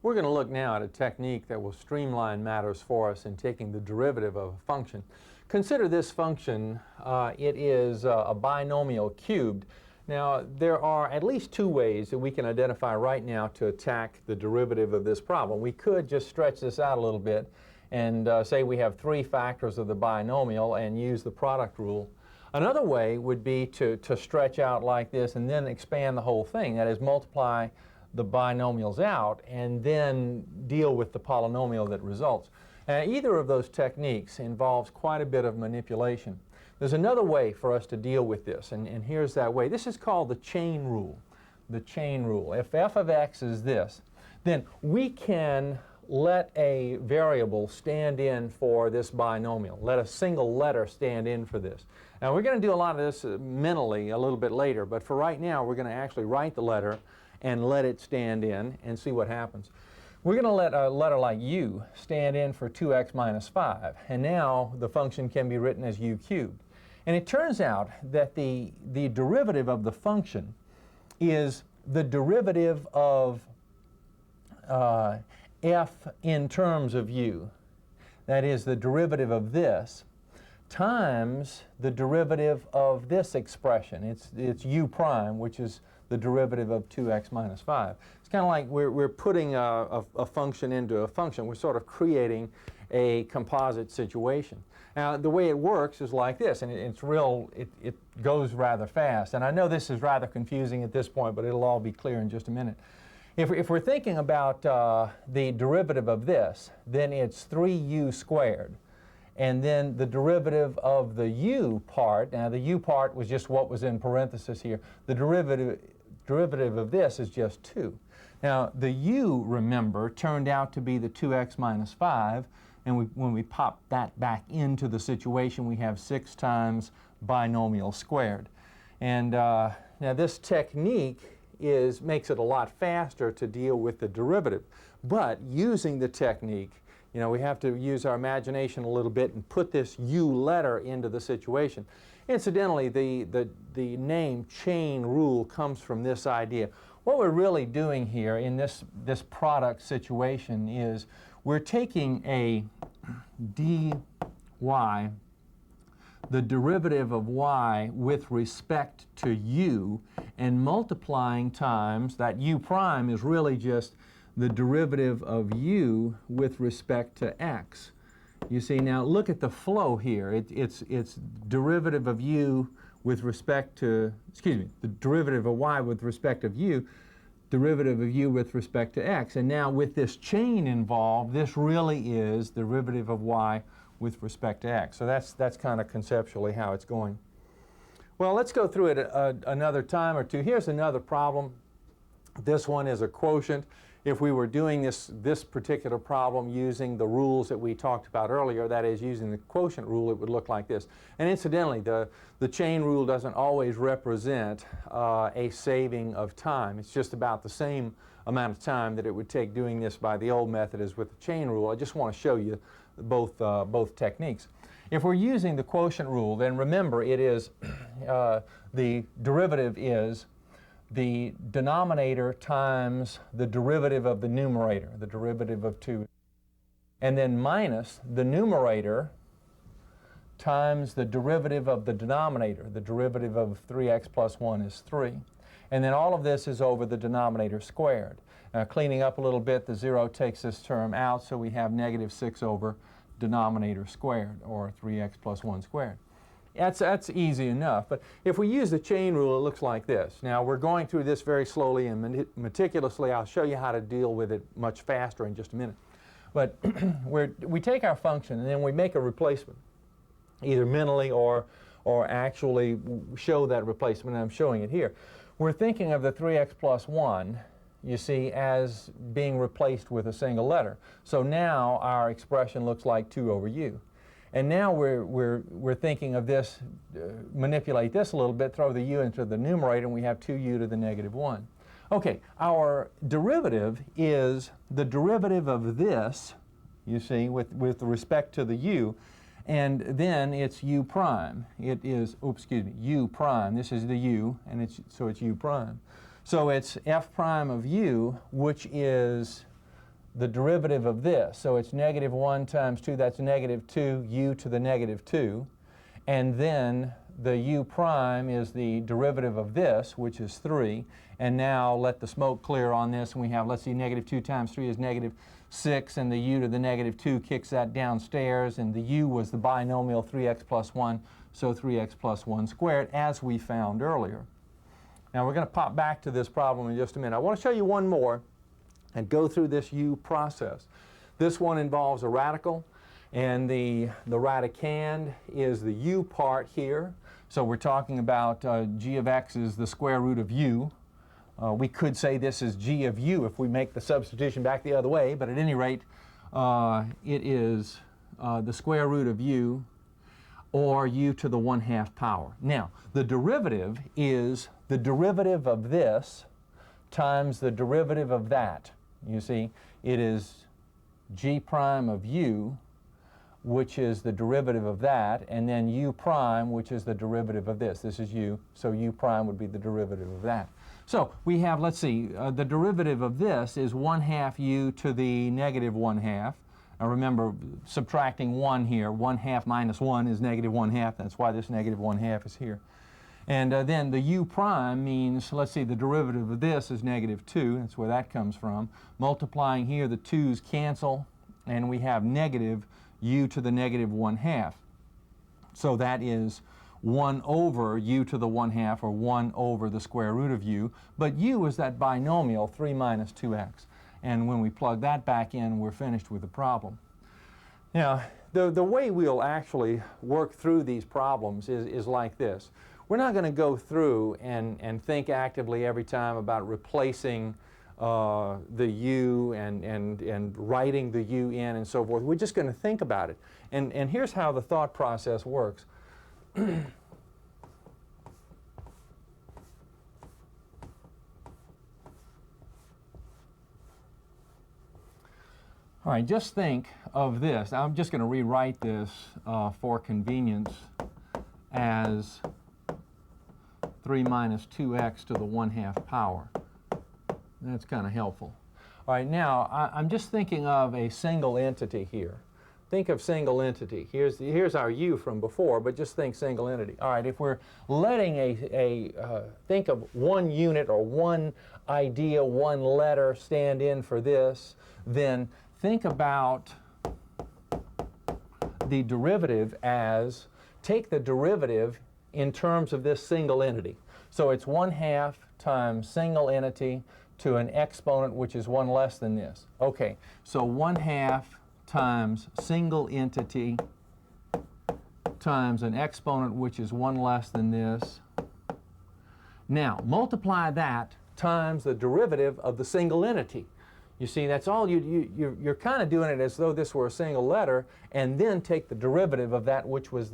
We're going to look now at a technique that will streamline matters for us in taking the derivative of a function. Consider this function, it is a binomial cubed. Now, there are at least two ways that we can identify right now to attack the derivative of this problem. We could just stretch this out a little bit and say we have three factors of the binomial and use the product rule. Another way would be to stretch out like this and then expand the whole thing. That is, multiply the binomials out and then deal with the polynomial that results. Either of those techniques involves quite a bit of manipulation. There's another way for us to deal with this, and here's that way. This is called the chain rule. The chain rule. If f of x is this, then we can let a variable stand in for this binomial. Let a single letter stand in for this. Now, we're going to do a lot of this mentally a little bit later, but for right now, we're going to actually write the letter and let it stand in and see what happens. We're going to let a letter like u stand in for 2x minus 5, and now the function can be written as u cubed. And it turns out that the derivative of the function is the derivative of f in terms of u. That is, the derivative of this times the derivative of this expression. It's u prime, which is the derivative of 2x minus 5. It's kind of like we're putting a function into a function. We're sort of creating a composite situation. Now, the way it works is like this, and it goes rather fast. And I know this is rather confusing at this point, but it'll all be clear in just a minute. If we're thinking about the derivative of this, then it's 3u squared. And then the derivative of the u part, now the u part was just what was in parentheses here. The derivative of this is just 2. Now, the u, remember, turned out to be the 2x minus 5. And when we pop that back into the situation, we have 6 times binomial squared. And now this technique makes it a lot faster to deal with the derivative. But using the technique, we have to use our imagination a little bit and put this u letter into the situation. Incidentally, the name chain rule comes from this idea. What we're really doing here in this product situation is we're taking a dy, the derivative of y with respect to u, and multiplying times that u prime is really just the derivative of u with respect to x. You see, now look at the flow here. It's derivative of u with respect to, the derivative of y with respect of u, derivative of u with respect to x. And now with this chain involved, this really is derivative of y with respect to x. So that's kind of conceptually how it's going. Well, let's go through it another time or two. Here's another problem. This one is a quotient. If we were doing this particular problem using the rules that we talked about earlier, that is, using the quotient rule, it would look like this. And incidentally, the chain rule doesn't always represent a saving of time. It's just about the same amount of time that it would take doing this by the old method as with the chain rule. I just want to show you both techniques. If we're using the quotient rule, then remember it is the derivative is the denominator times the derivative of the numerator, the derivative of 2, and then minus the numerator times the derivative of the denominator. The derivative of 3x plus 1 is 3. And then all of this is over the denominator squared. Now, cleaning up a little bit, the 0 takes this term out, so we have negative 6 over denominator squared, or 3x plus 1 squared. That's easy enough. But if we use the chain rule, it looks like this. Now, we're going through this very slowly and meticulously. I'll show you how to deal with it much faster in just a minute. But we take our function and then we make a replacement, either mentally or actually show that replacement. And I'm showing it here. We're thinking of the 3x plus 1, you see, as being replaced with a single letter. So now our expression looks like 2 over u. And now we're thinking of this, manipulate this a little bit, throw the u into the numerator, and we have 2u to the negative 1. Okay, our derivative is the derivative of this, you see, with respect to the u, and then it's u prime. It is, u prime. This is the u, and so it's u prime. So it's f prime of u, which is the derivative of this. So it's negative 1 times 2, that's negative 2 u to the negative 2. And then the u prime is the derivative of this, which is 3. And now let the smoke clear on this, and we have, let's see, negative 2 times 3 is negative 6, and the u to the negative 2 kicks that downstairs, and the u was the binomial 3x plus 1, so 3x plus 1 squared, as we found earlier. Now we're going to pop back to this problem in just a minute. I want to show you one more and go through this u process. This one involves a radical, and the radicand is the u part here. So we're talking about g of x is the square root of u. We could say this is g of u if we make the substitution back the other way, but at any rate, it is the square root of u, or u to the 1/2 power. Now, the derivative is the derivative of this times the derivative of that. You see, it is g prime of u, which is the derivative of that, and then u prime, which is the derivative of this. This is u, so u prime would be the derivative of that. So we have, let's see, the derivative of this is 1/2 u to the negative 1/2. Now remember, subtracting 1 here, 1/2 minus 1 is negative 1/2. That's why this negative 1/2 is here. And then the u prime means, let's see, the derivative of this is negative 2. That's where that comes from. Multiplying here, the 2's cancel, and we have negative u to the negative 1/2. So that is 1 over u to the 1/2, or 1 over the square root of u. But u is that binomial, 3 minus 2x. And when we plug that back in, we're finished with the problem. Now, the way we'll actually work through these problems is like this. We're not going to go through and think actively every time about replacing the u and writing the u in and so forth. We're just going to think about it. And here's how the thought process works. All right, just think of this. I'm just going to rewrite this for convenience as 3 minus 2x to the 1/2 power. That's kind of helpful. All right, now I'm just thinking of a single entity here. Think of single entity. Here's our u from before, but just think single entity. All right, if we're letting think of one unit or one idea, one letter stand in for this, then think about the derivative as, take the derivative in terms of this single entity. So it's 1/2 times single entity to an exponent which is 1 less than this. Okay, so 1/2 times single entity times an exponent which is 1 less than this. Now, multiply that times the derivative of the single entity. You see, that's all you're kind of doing it as though this were a single letter, and then take the derivative of that which was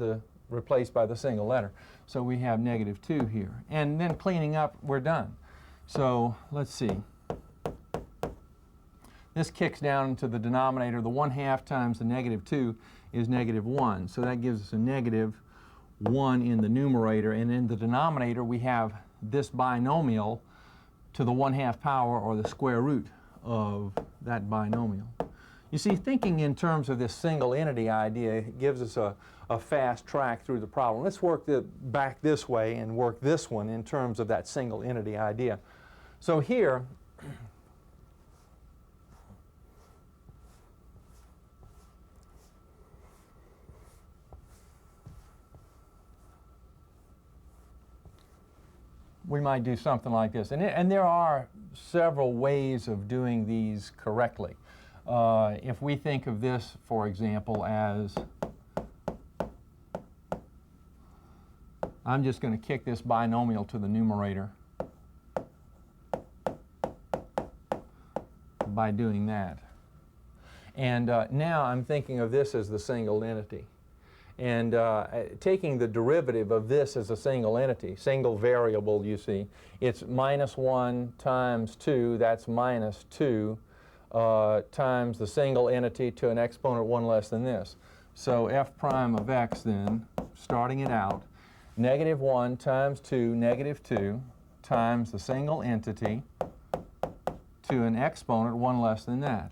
replaced by the single letter. So we have negative 2 here. And then cleaning up, we're done. So let's see. This kicks down into the denominator. The 1/2 times the negative 2 is negative 1. So that gives us a negative 1 in the numerator. And in the denominator, we have this binomial to the 1/2 power, or the square root of that binomial. You see, thinking in terms of this single entity idea gives us a fast track through the problem. Let's work back this way and work this one in terms of that single entity idea. So here, we might do something like this. And there are several ways of doing these correctly. If we think of this, for example, as, I'm just going to kick this binomial to the numerator by doing that. And now I'm thinking of this as the single entity. And taking the derivative of this as a single entity, single variable, you see, it's minus 1 times 2, that's minus 2, times the single entity to an exponent 1 less than this. So f prime of x then, starting it out, negative 1 times 2, negative 2, times the single entity to an exponent 1 less than that.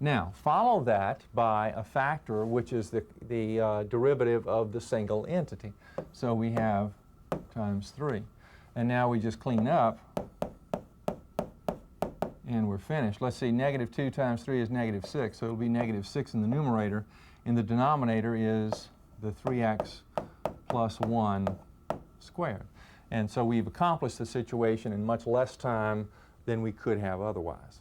Now, follow that by a factor which is the derivative of the single entity. So we have times 3. And now we just clean up, and we're finished. Let's see, negative 2 times 3 is negative 6, so it'll be negative 6 in the numerator. In the denominator is the 3x plus 1 squared. And so we've accomplished the situation in much less time than we could have otherwise.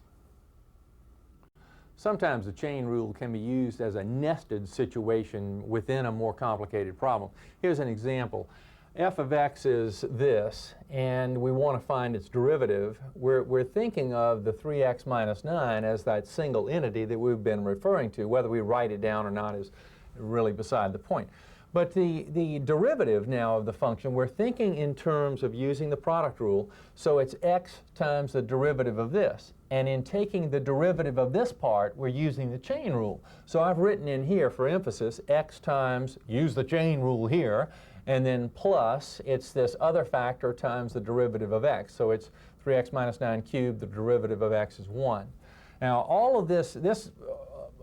Sometimes the chain rule can be used as a nested situation within a more complicated problem. Here's an example. F of x is this, and we want to find its derivative. We're thinking of the 3x minus 9 as that single entity that we've been referring to. Whether we write it down or not is really beside the point. But the derivative now of the function, we're thinking in terms of using the product rule, so it's x times the derivative of this. And in taking the derivative of this part, we're using the chain rule. So I've written in here, for emphasis, x times, use the chain rule here, and then plus, it's this other factor times the derivative of x. So it's 3x minus 9 cubed, the derivative of x is 1. Now, all of this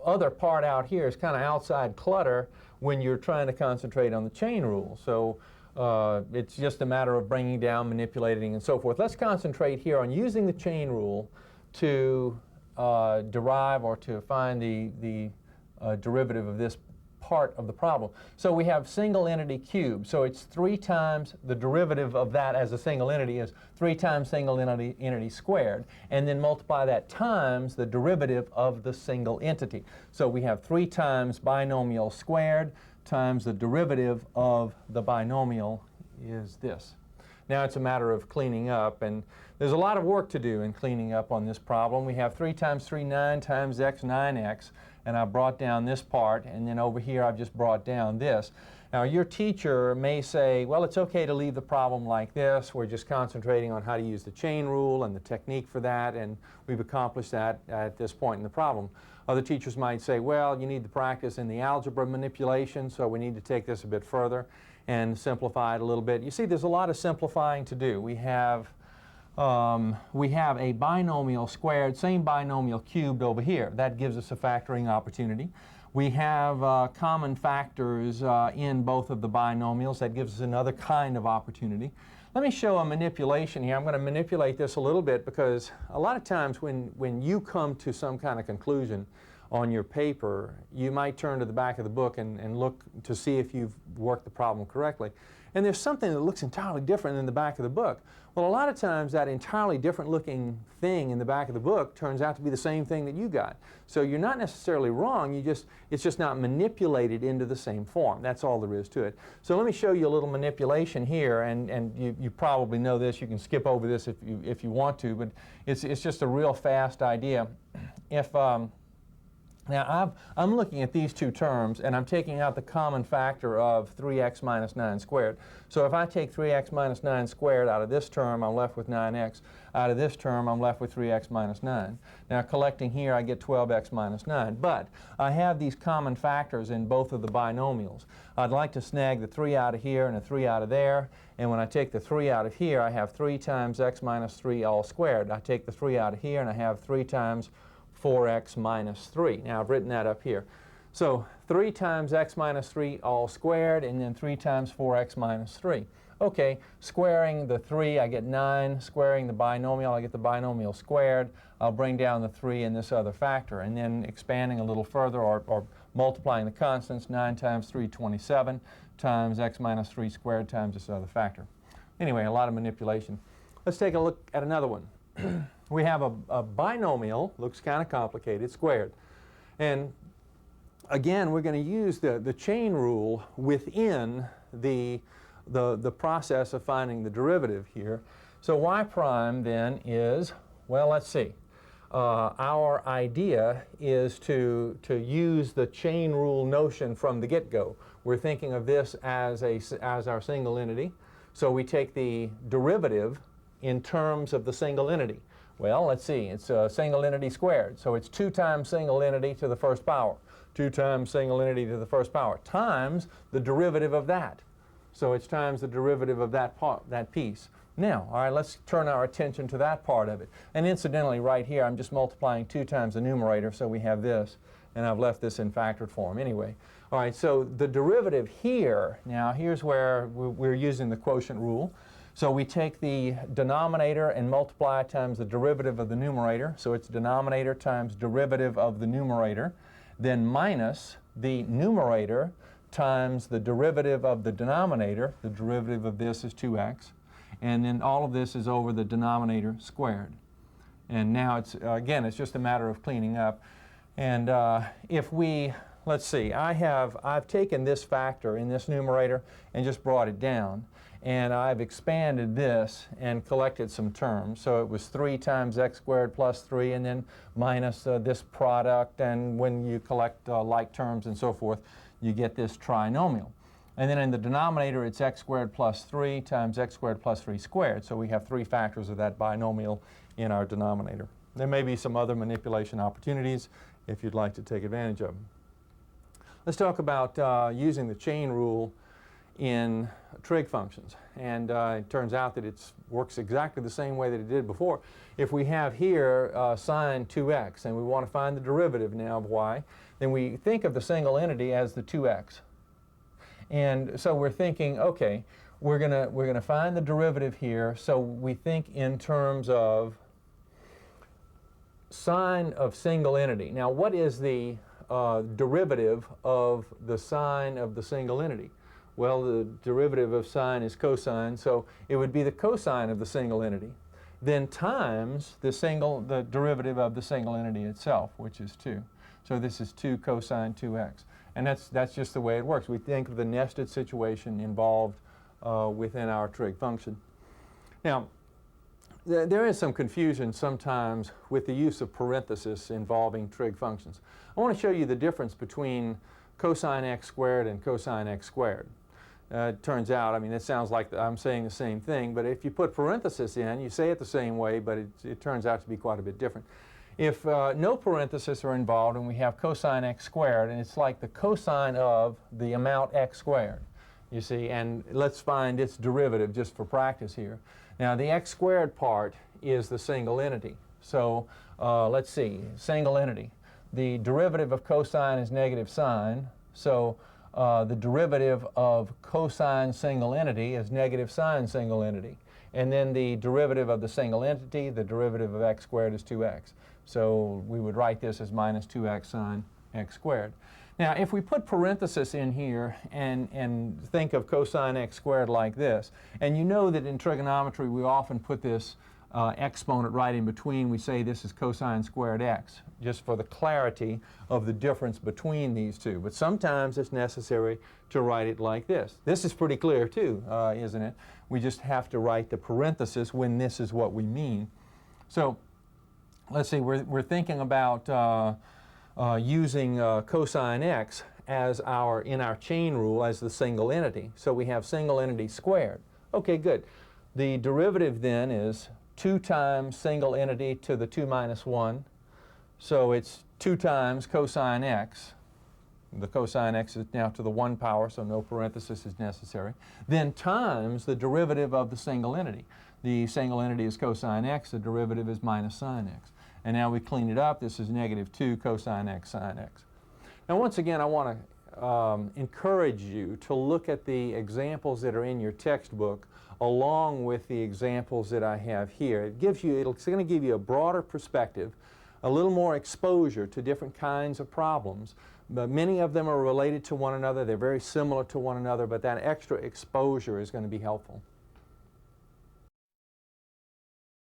other part out here is kind of outside clutter when you're trying to concentrate on the chain rule. So it's just a matter of bringing down, manipulating, and so forth. Let's concentrate here on using the chain rule to derive or to find the derivative of this part of the problem. So we have single entity cubed. So it's 3 times the derivative of that as a single entity is 3 times single entity squared. And then multiply that times the derivative of the single entity. So we have 3 times binomial squared times the derivative of the binomial is this. Now it's a matter of cleaning up, and there's a lot of work to do in cleaning up on this problem. We have 3 times 3, 9 times x, 9x, and I brought down this part, and then over here I've just brought down this. Now your teacher may say, well, it's okay to leave the problem like this. We're just concentrating on how to use the chain rule and the technique for that, and we've accomplished that at this point in the problem. Other teachers might say, well, you need the practice in the algebra manipulation, so we need to take this a bit further and simplify it a little bit. You see, there's a lot of simplifying to do. We have a binomial squared, same binomial cubed over here. That gives us a factoring opportunity. We have common factors in both of the binomials. That gives us another kind of opportunity. Let me show a manipulation here. I'm going to manipulate this a little bit because a lot of times when you come to some kind of conclusion on your paper, you might turn to the back of the book and look to see if you've worked the problem correctly. And there's something that looks entirely different in the back of the book. Well, a lot of times that entirely different looking thing in the back of the book turns out to be the same thing that you got. So you're not necessarily wrong, it's just not manipulated into the same form. That's all there is to it. So let me show you a little manipulation here, and you probably know this. You can skip over this if you want to, but it's just a real fast idea. Now, I'm looking at these two terms, and I'm taking out the common factor of 3x minus 9 squared. So if I take 3x minus 9 squared out of this term, I'm left with 9x. Out of this term, I'm left with 3x minus 9. Now, collecting here, I get 12x minus 9. But I have these common factors in both of the binomials. I'd like to snag the 3 out of here and a 3 out of there. And when I take the 3 out of here, I have 3 times x minus 3 all squared. I take the 3 out of here, and I have 3 times 4x minus 3. Now, I've written that up here. So 3 times x minus 3 all squared, and then 3 times 4x minus 3. Okay, squaring the 3, I get 9. Squaring the binomial, I get the binomial squared. I'll bring down the 3 in this other factor. And then expanding a little further, or multiplying the constants, 9 times 3, 27, times x minus 3 squared times this other factor. Anyway, a lot of manipulation. Let's take a look at another one. We have a binomial, looks kind of complicated, squared. And again, we're going to use the chain rule within the process of finding the derivative here. So y prime then is, well, let's see. Our idea is to use the chain rule notion from the get-go. We're thinking of this as our single entity. So we take the derivative in terms of the single entity. Well, let's see, it's a single entity squared, so it's 2 times single entity to the first power. 2 times single entity to the first power times the derivative of that. So it's times the derivative of that piece. Now, all right, let's turn our attention to that part of it. And incidentally, right here, I'm just multiplying 2 times the numerator, so we have this, and I've left this in factored form anyway. All right, so the derivative here, now here's where we're using the quotient rule. So we take the denominator and multiply it times the derivative of the numerator. So it's denominator times derivative of the numerator, then minus the numerator times the derivative of the denominator. The derivative of this is 2x. And then all of this is over the denominator squared. And now it's, again, it's just a matter of cleaning up. And if we, let's see, I've taken this factor in this numerator and just brought it down. And I've expanded this and collected some terms. So it was 3 times x squared plus 3, and then minus this product. And when you collect like terms and so forth, you get this trinomial. And then in the denominator, it's x squared plus 3 times x squared plus 3 squared. So we have 3 factors of that binomial in our denominator. There may be some other manipulation opportunities if you'd like to take advantage of them. Let's talk about using the chain rule in trig functions. And it turns out that it works exactly the same way that it did before. If we have here sine 2x, and we want to find the derivative now of y, then we think of the single entity as the 2x. And so we're thinking, okay, we're gonna find the derivative here. So we think in terms of sine of single entity. Now, what is the derivative of the sine of the single entity? Well, the derivative of sine is cosine, so it would be the cosine of the single entity, then times the derivative of the single entity itself, which is 2. So this is 2 cosine 2x. And that's just the way it works. We think of the nested situation involved within our trig function. Now, there is some confusion sometimes with the use of parenthesis involving trig functions. I want to show you the difference between cosine x squared and cosine x squared. It turns out, I mean, it sounds like I'm saying the same thing, but if you put parenthesis in, you say it the same way, but it turns out to be quite a bit different. If no parentheses are involved and we have cosine x squared, and it's like the cosine of the amount x squared, you see, and let's find its derivative just for practice here. Now, the x squared part is the single entity. So let's see, single entity. The derivative of cosine is negative sine, so the derivative of cosine single entity is negative sine single entity. And then the derivative of the single entity, the derivative of x squared is 2x. So we would write this as minus 2x sine x squared. Now, if we put parenthesis in here and think of cosine x squared like this, and you know that in trigonometry we often put this exponent right in between. We say this is cosine squared x, just for the clarity of the difference between these two. But sometimes it's necessary to write it like this. This is pretty clear too, isn't it? We just have to write the parenthesis when this is what we mean. So let's see, we're thinking about using cosine x as in our chain rule as the single entity. So we have single entity squared. Okay, good. The derivative then is 2 times single entity to the 2 minus 1. So it's 2 times cosine x. The cosine x is now to the 1 power, so no parenthesis is necessary. Then times the derivative of the single entity. The single entity is cosine x, the derivative is minus sine x. And now we clean it up. This is negative 2 cosine x sine x. Now once again, I want to encourage you to look at the examples that are in your textbook along with the examples that I have here. It's going to give you a broader perspective, a little more exposure to different kinds of problems. But many of them are related to one another. They're very similar to one another, but that extra exposure is going to be helpful.